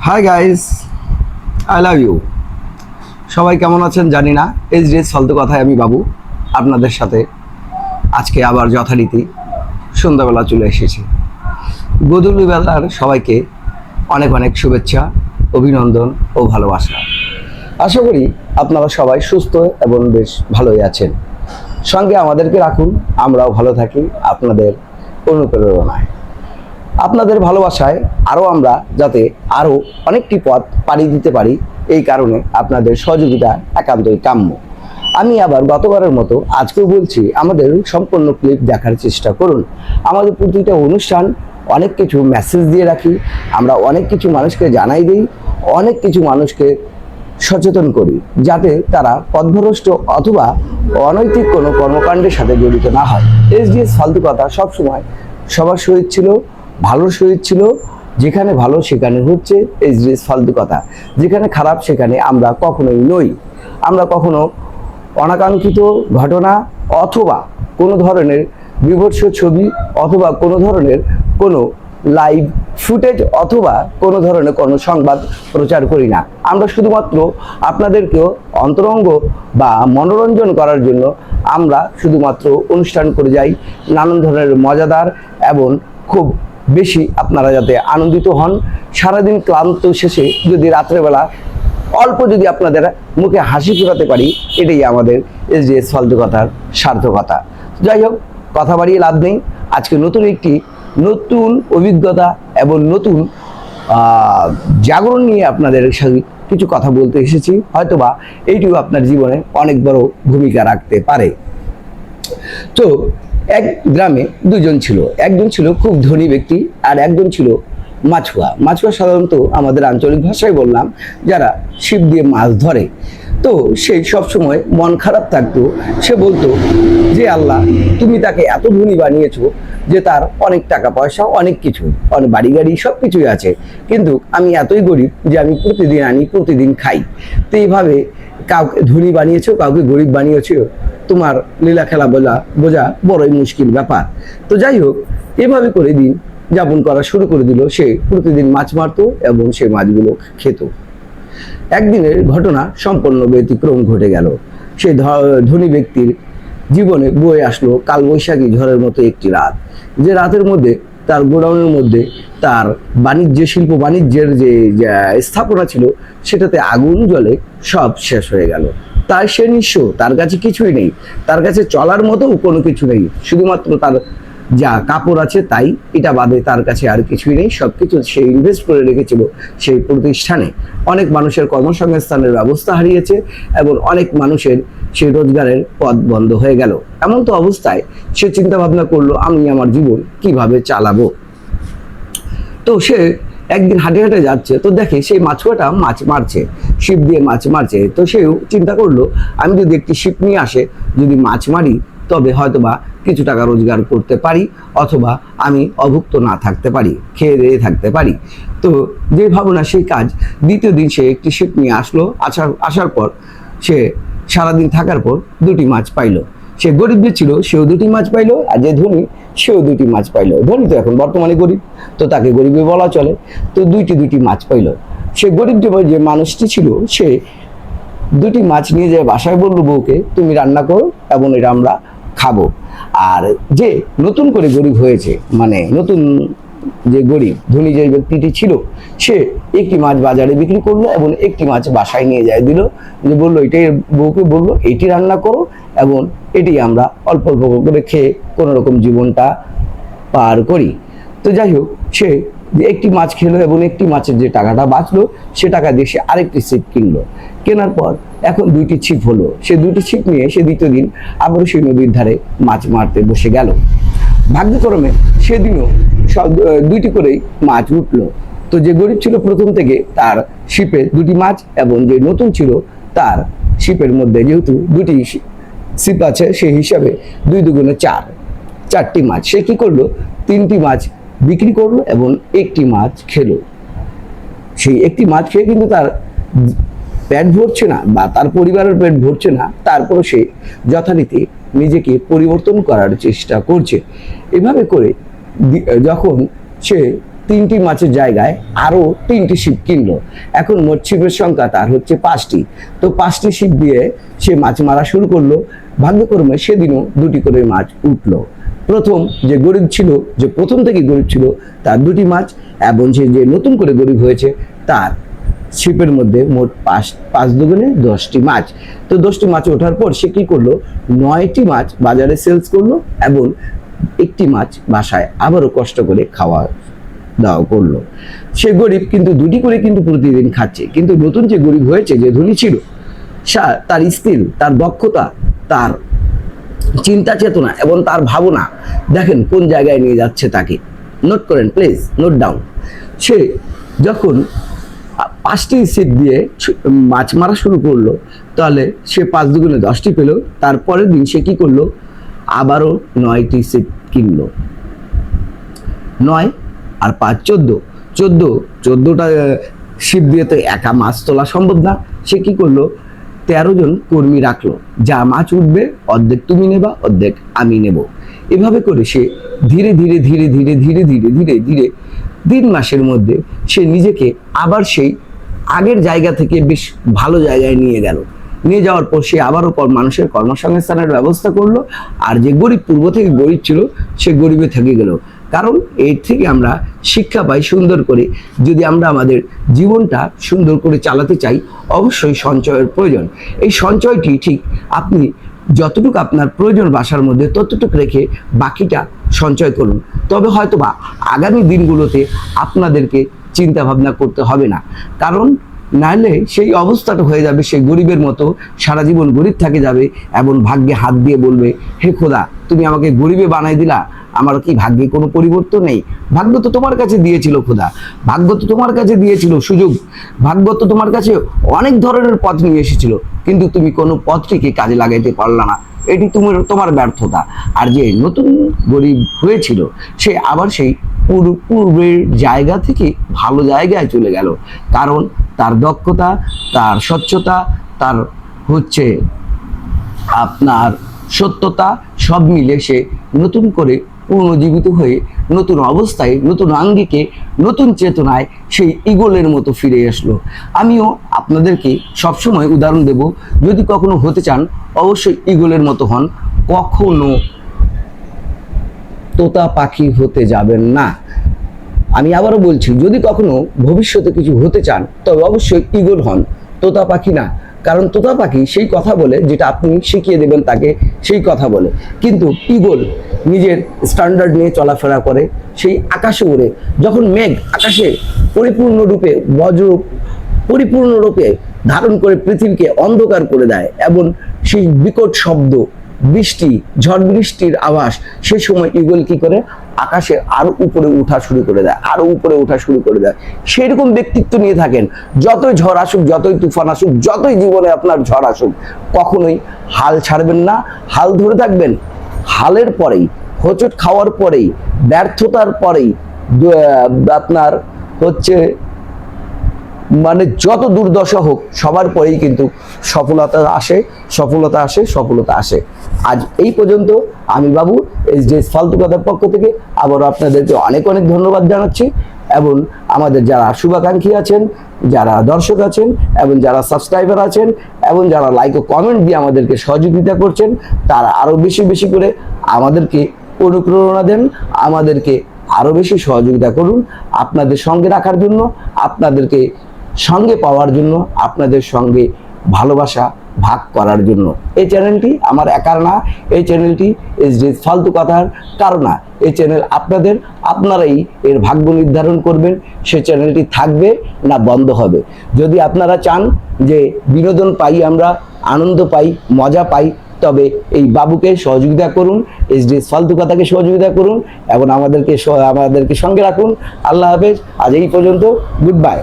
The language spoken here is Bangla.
High guys, I love you. সবাই কেমন আছেন জানি না। এইচডিএস ফালতু কথায় আমি বাবু আপনাদের সাথে আজকে আবার যথারীতি সন্ধ্যাবেলা চলে এসেছি। গোধূলি বেলার সবাইকে অনেক অনেক শুভেচ্ছা, অভিনন্দন ও ভালোবাসা। আশা করি আপনারা সবাই সুস্থ এবং বেশ ভালোই আছেন। সঙ্গে আমাদেরকে রাখুন, আমরাও ভালো থাকি আপনাদের অনুপ্রেরণায়, আপনাদের ভালোবাসায় আরও আমরা যাতে আরও অনেকটি পথ পাড়ি দিতে পারি, এই কারণে আপনাদের সহযোগিতা একান্তই কাম্য। আমি আবার গতবারের মতো আজকেও বলছি, আমাদের সম্পূর্ণ ক্লিপ দেখার চেষ্টা করুন। আমাদের প্রতিটা অনুষ্ঠান অনেক কিছু মেসেজ দিয়ে রাখি, আমরা অনেক কিছু মানুষকে জানাই দিই, অনেক কিছু মানুষকে সচেতন করি যাতে তারা পথভ্রষ্ট অথবা অনৈতিক কোনো কর্মকাণ্ডের সাথে জড়িত না হয়। এইচডিএস ফালতু কথা সবসময় সবার সহিত ছিল, ভালোর সহিত ছিল। যেখানে ভালো সেখানে হচ্ছে এইচডিএস ফালতু কথা, যেখানে খারাপ সেখানে আমরা কখনোই নই। আমরা কখনো অনাকাঙ্ক্ষিত ঘটনা অথবা কোনো ধরনের বিভৎস ছবি অথবা কোনো ধরনের কোনো লাইভ ফুটেজ অথবা কোনো ধরনের কোনো সংবাদ প্রচার করি না। আমরা শুধুমাত্র আপনাদেরকেও অন্তরঙ্গ বা মনোরঞ্জন করার জন্য আমরা শুধুমাত্র অনুষ্ঠান করে যাই, নানান ধরনের মজাদার এবং খুব বেশি আপনারা যাতে আনন্দিত হন। সারাদিন ক্লান্ত শেষে যদি রাত্রেবেলা অল্প যদি আপনাদের মুখে হাসি ফোটাতে পারি, এটাই আমাদের এইচডিএস ফালতু কথার সার্থকতা। যাই হোক, কথা বাড়িয়ে লাভ নেই। আজকে নতুন অভিজ্ঞতা এবং নতুন জাগরণ নিয়ে আপনাদের সাথে কিছু কথা বলতে এসেছি। হয়তোবা এইটিও আপনার জীবনে অনেক বড় ভূমিকা রাখতে পারে। তো এক গ্রামে দুজন ছিল, একজন ছিল খুব ধনী ব্যক্তি আর একজন ছিল মাছুয়া। মাছুয়া সাধারণত আমাদের আঞ্চলিক ভাষায় বললাম যারা ছিপ দিয়ে মাছ ধরে। তো সে সবসময় মন খারাপ থাকতো। সে বলতো যে আল্লাহ, তুমি তাকে এত ধনী বানিয়েছো যে তার অনেক টাকা পয়সা, অনেক কিছু, অনেক বাড়ি গাড়ি সব কিছুই আছে, কিন্তু আমি এতই গরিব যে আমি প্রতিদিন আনি প্রতিদিন খাই। তো এইভাবে কাউকে ধনী বানিয়েছো, কাউকে গরিব বানিয়েছো, তোমার লীলা খেলা বোঝা বড়ই মুশকিল ব্যাপার। তো যাই হোক, এভাবে করে দিন যাপন করা শুরু করে দিল। সে প্রতিদিন মাছ মারতো এবং সে মাছগুলো খেত। একদিনের ঘটনা সম্পূর্ণ ব্যতিক্রম ঘটে গেল। সেই ধনী ব্যক্তির জীবনে বয়ে আসলো কালবৈশাখী ঝড়ের মতো একটি রাত, যে রাতের মধ্যে তার গোডাউনের মধ্যে তার শিল্প বাণিজ্যের যে স্থাপনা ছিল সেটাতে আগুন জ্বলে সব শেষ হয়ে গেল। তাই সে নিঃস্ব, তার কাছে কিছুই নেই, তার কাছে চলার মতো কোনো কিছু নেই, শুধুমাত্র তার যা কাপড় আছে তাই, এটা বাদে তার কাছে আর কিছুই নেই। সবকিছু সে ইনভেস্ট করে রেখেছিল সেই প্রতিষ্ঠানে। অনেক মানুষের কর্মসংস্থানের ব্যবস্থা হারিয়েছে এবং অনেক মানুষের সেই রোজগারের পথ বন্ধ হয়ে গেল। এমন তো অবস্থায় সে চিন্তা ভাবনা করলো, আমি আমার জীবন কিভাবে চালাবো। তো সে একদিন হাঁটে হাঁটে যাচ্ছে, তো দেখে সেই মাছুয়াটা মাছ মারছে, ছিপ দিয়ে মাছ মারছে। তো সেও চিন্তা করলো, আমি যদি একটি ছিপ নিয়ে আসে, যদি মাছ মারি, তবে হয়তোবা কিছু টাকা রোজগার করতে পারি, অথবা আমি অভুক্ত না থাকতে পারি, খেয়ে দিয়ে থাকতে পারি। তো যে ভাবনা সেই কাজ। দ্বিতীয় দিন সে একটি ছিপ নিয়ে আসলো। আসার পর সে সারাদিন থাকার পর দুটি মাছ পাইলো। সে গরিব যে ছিল সেও দুটি মাছ পাইলো, আর যে ধনী সেও দুটি মাছ পাইলো। ধনী তো এখন বর্তমানে গরিব, তো তাকে গরিবই বলা চলে। তো দুটি মাছ পাইলো। সে গরিব যে মানুষটি ছিল, সে দুটি মাছ নিয়ে যায় বাসায়, বললো বউকে, তুমি রান্না করো এবং এটা আমরা খাবো। আর যে নতুন করে গরিব হয়েছে, মানে নতুন যে গরিব, ধনী যে ব্যক্তিটি ছিল, সে একটি মাছ বাজারে বিক্রি করলো এবং একটি মাছ বাসায় নিয়ে যায় দিল, যে বললো এটাই, বউকে বললো এটি রান্না করো এবং এটি আমরা অল্প অল্প করে খেয়ে কোনো রকম জীবনটা পার করি। তো যাই হোক, সে একটি মাছ খেলো এবং একটি মাছের যে টাকাটা বাঁচলো সে টাকা দিয়ে সে আরেকটি ছিপ কিনলো। কেনার পর এখন দুইটি ছিপ হলো। সে দুটি ছিপ নিয়ে সে দ্বিতীয় দিন আবারও সেই নদীর ধারে মাছ মারতে বসে গেল। ভাগ্যক্রমে সেদিনও সব দুইটি করেই মাছ উঠলো। তো যে গরিব ছিল প্রথম থেকে, তার ছিপে দুটি মাছ, এবং যে নতুন ছিল তার ছিপের মধ্যে যেহেতু দুটি ছিপ আছে, সেই হিসাবে 2 দুগুণে 4টি মাছ। সে কি করলো, 3টি মাছ বিক্রি করলো এবং একটি মাছ খেলো। সেই একটি মাছ খেয়ে কিন্তু তার পেট ভরছে না বা তার পরিবারের পেট ভরছে না, তারপরও সে যথারীতি নিজেকে পরিবর্তন করার চেষ্টা করছে। এভাবে করে যখন সে 3টি মাছের জায়গায় আরো 3টি ছিপ কিনলো। এখন মোট ছিপের সংখ্যা তার হচ্ছে 5টি। তো 5টি ছিপ দিয়ে সে মাছ মারা শুরু করলো। ভাগ্যক্রমে সেদিনও 2টি করে মাছ উঠলো। প্রথম যে গরিব ছিল, যে প্রথম থেকে গরিব ছিল, তার 2টি মাছ, এবং সে যে নতুন করে গরিব হয়েছে তার ছিপের মধ্যে মোট 5 দুগুণে 10টি মাছ। তো 10টি মাছ ওঠার পর সে কি করলো, 9টি মাছ বাজারে সেলস করলো এবং 1টি মাছ বাসায় আবারও কষ্ট করে খাওয়া দাওয়া করলো। সে গরিব কিন্তু 2টি করে কিন্তু প্রতিদিন খাচ্ছে। কিন্তু নতুন যে গরিব হয়েছে, যে ধনী ছিল, তার স্কিল, তার দক্ষতা, তার চিন্তা চেতনা এবং তার ভাবনা দেখেন কোন জায়গায় নিয়ে যাচ্ছে তাকে। নোট করেন প্লিজ, নোট ডাউন। সে যখন 5টি ছিপ দিয়ে মাছ মারা শুরু করলো, তাহলে সে 5 দুগুণে 10টি পেল। তারপরের দিন সে কি করলো, আবারও 9টি ছিপ কিনলো। 9 আর 5 14টা ছিপ দিয়ে তো একা মাছ তোলা সম্ভব না। সে কি করলো, 13 জন কর্মী রাখলো। যা মাছ উঠবে অর্ধেক তুমি নেবা, অর্ধেক আমি নেব। এভাবে করে সে ধীরে ধীরে ধীরে ধীরে ধীরে ধীরে ধীরে ধীরে 3 মাসের মধ্যে সে নিজেকে আবার সেই আগের জায়গা থেকে বেশ ভালো জায়গায় নিয়ে গেল। নিয়ে যাওয়ার পর সে আবারও মানুষের কর্মসংস্থানের ব্যবস্থা করলো। আর যে গরিব, পূর্ব থেকে গরিব ছিল, সে গরিবে থেকে গেল। কারণ এর থেকে আমরা শিক্ষা পাই সুন্দর করে, যদি আমরা আমাদের জীবনটা সুন্দর করে চালাতে চাই, অবশ্যই সঞ্চয়ের প্রয়োজন। এই সঞ্চয়টি ঠিক আপনি যতটুকু আপনার প্রয়োজন বাসার মধ্যে ততটুকু রেখে বাকিটা সঞ্চয় করুন। তবে হয়তোবা আগামী দিনগুলোতে আপনাদেরকে চিন্তা ভাবনা করতে হবে না। কারণ নাহলে সেই অবস্থাটা হয়ে যাবে সেই গরিবের মতো, সারা জীবন গরিব থাকে যাবে এবং ভাগ্যে হাত দিয়ে বলবে, হে খোদা তুমি আমাকে গরিবে বানাই দিলা, আমার কি ভাগ্যে কোনো পরিবর্তন নেই? ভাগ্য তো তোমার কাছে দিয়েছিল খোদা, ভাগ্য তো তোমার কাছে দিয়েছিল সুযোগ, ভাগ্য তো তোমার কাছে অনেক ধরনের পথ নিয়ে এসেছিল, কিন্তু তুমি কোনো পথটিকে কাজে লাগাইতে পারলা না। এটি তোমার ব্যর্থতা। আর যে নতুন গরিব হয়েছিল, সে আবার সেই পূর্বের জায়গা থেকে ভালো জায়গায় চলে গেল। কারণ তার দক্ষতা, তার স্বচ্ছতা, তার হচ্ছে আপনার সত্যতা সব মিলে সে নতুন করে পুনর্জীবিত হয়ে নতুন অবস্থায়, নতুন আঙ্গিকে, নতুন চেতনায় সেই ঈগলের মতো ফিরে আসলো। আমিও আপনাদেরকে সবসময় উদাহরণ দেব, যদি কখনো হতে চান অবশ্যই ঈগলের মতো হন, কখনো তোতা পাখি হতে যাবেন না। আমি আবারও বলছি, যদি কখনো ভবিষ্যতে কিছু হতে চান তবে অবশ্যই ঈগল হন, তোতা পাখি না। কারণ তোতা পাখি সেই কথা বলে যেটা আপনি শিখিয়ে দেবেন তাকে, সেই কথা বলে। কিন্তু ঈগল নিজের স্ট্যান্ডার্ড নিয়ে চলাফেরা করে, সেই আকাশে ওড়ে। যখন মেঘ আকাশে পরিপূর্ণরূপে পরিপূর্ণরূপে ধারণ করে পৃথিবীকে অন্ধকার করে দেয় এবং সেই বিকট শব্দ, বৃষ্টি, ঝড় বৃষ্টির আভাস, সে সময় ঈগল কি করে, আকাশে আরো উপরে ওঠা শুরু করে দেয়, আরো উপরে ওঠা শুরু করে দেয়। সেরকম ব্যক্তিত্ব নিয়ে থাকেন। যতই ঝড় আসুক, যতই তুফান আসুক, যতই জীবনে আপনার ঝড় আসুক, কখনোই হাল ছাড়বেন না, হাল ধরে থাকবেন। হালের পরেই, হোঁচট খাওয়ার পরেই, ব্যর্থতার পরেই, আপনার হচ্ছে মানে যত দুর্দশা হোক সবার পরেই কিন্তু সফলতা আসে, সফলতা আসে, সফলতা আসে। আজ এই পর্যন্ত। আমি বাবু SJS ফালতু কথার পক্ষ থেকে আবারও আপনাদেরকে অনেক অনেক ধন্যবাদ জানাচ্ছি। এবং আমাদের যারা শুভাকাঙ্ক্ষী আছেন, যারা দর্শক আছেন, এবং যারা সাবস্ক্রাইবার আছেন, এবং যারা লাইক ও কমেন্ট দিয়ে আমাদেরকে সহযোগিতা করছেন, তারা আরও বেশি বেশি করে আমাদেরকে অনুপ্রেরণা দেন, আমাদেরকে আরও বেশি সহযোগিতা করুন। আপনাদের সঙ্গে রাখার জন্য, আপনাদেরকে সঙ্গে পাওয়ার জন্য, আপনাদের সঙ্গে ভালোবাসা ভাগ করার জন্য। এই চ্যানেলটি আমার একার না, এই চ্যানেলটি SJS ফালতু কথার কারণ না। এই চ্যানেল আপনাদের, আপনারাই এর ভাগ্য নির্ধারণ করবেন সে চ্যানেলটি থাকবে না বন্ধ হবে। যদি আপনারা চান যে বিনোদন পাই, আমরা আনন্দ পাই, মজা পাই, তবে এই বাবুকে সহযোগিতা করুন, SJS ফালতু কথাকে সহযোগিতা করুন এবং আমাদেরকে সঙ্গে রাখুন। আল্লাহ হাফেজ। আজ এই পর্যন্ত। Good bye.